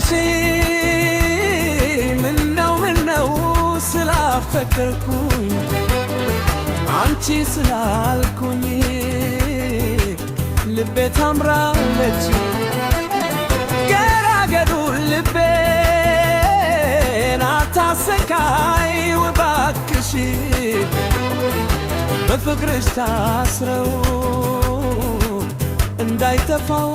ልንገርሽ ምነው ስላፈቀርኩኝ አንቺ ስላልኩኝ ልቤ ታምራለች ገራገሩ ልቤን አታሰቃይ እባክሽ በፍቅርሽ ታስረው እንዳይጠፋው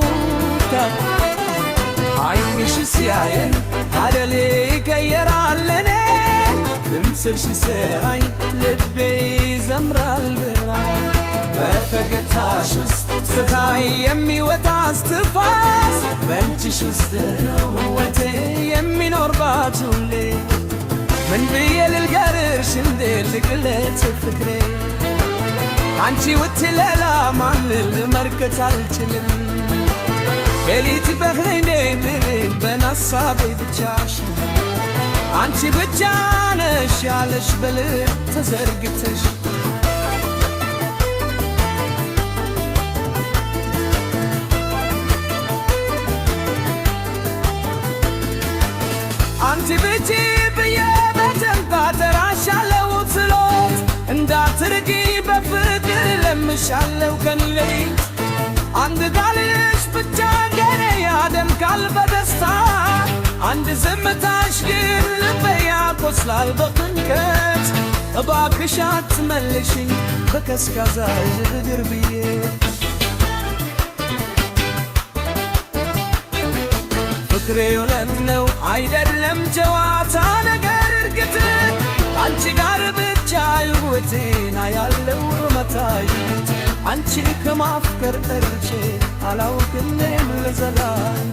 ዓይንሽ ሲያየን አደሌ ይቀየራል እኔ ድምፅሽ ሲሰማኝ ልቤ ይዘምራል ብርሃን በፈገግታሽ ውስጥ ስታይ የሚወጣ እስትንፋስ በእጅሽ ውስጥ ነው ሕይወቴ የሚኖርባት ሁሌ ምን ብዬ ልንገርሽ እንዴት ልግለጽ ፍቅሬ አንቺ ውጭ ሌላ ማንን ልመልከት አልችልም ሌሊት በህልሜ ምንም በናሳቤ ብቻሽ አንቺ ብቻ ነሽ ያለሽ በልብ ተዘርግተሽ አንቺ ብቻ ብዬ በደንብ አደራሻለሁ ትሎት እንዳትርቂ በፍቅር ለምሻለሁ ቀን ሌሊት አንድ ቃልሽ ብቻ ገኔ ያደምቃል በደስታ አንድ ዝምታሽ ግን ልቤ ያቆስላል በጭንቀት እባክሽ አትመልሽኝ በቀዝቃዛ እግር ብዬ ፍቅሬ እውነት ነው አይደለም ጨዋታ ነገር እርግጥ አንቺ ጋር ብቻ ሕይወቴን አያለው መታየት አንቺን ከማፍቀር ቀርቼ አላውቅም ለዘላለም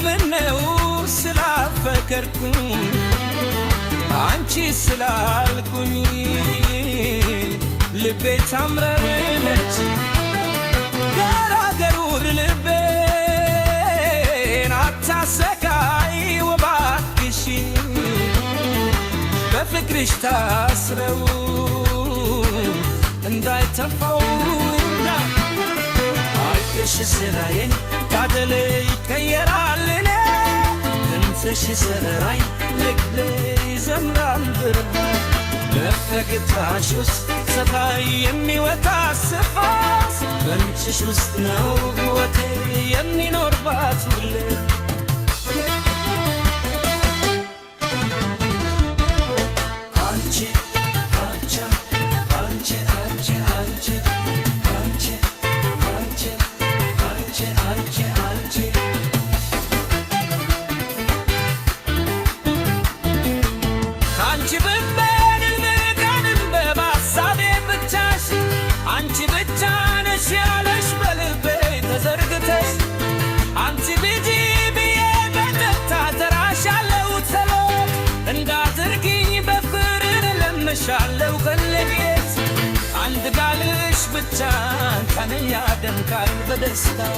ምነው ስላፈቀርኩኝ አንቺ ስላልኩኝ ልቤ ታምራለች ገራገሩ ልቤን አታሰቃይ እባክሽ በፍቅርሽ ታስረው እንዳይጠፋው ዓይንሽ ሲያየን አደሌ ይቀየራል እኔ ድምፅሽ ሲሰራኝ ልቤ ይዘምራል ብርሃን በፈገግታሽ ውስጥ ስታይ የሚወጣ እስትንፋስ በእጅሽ ውስጥ ነው ሕይወቴ የሚኖርባት ሁሌ ሻለው ከለቤት አንድ ቃልሽ ብቻ ከኔ ያደምቃል በደስታው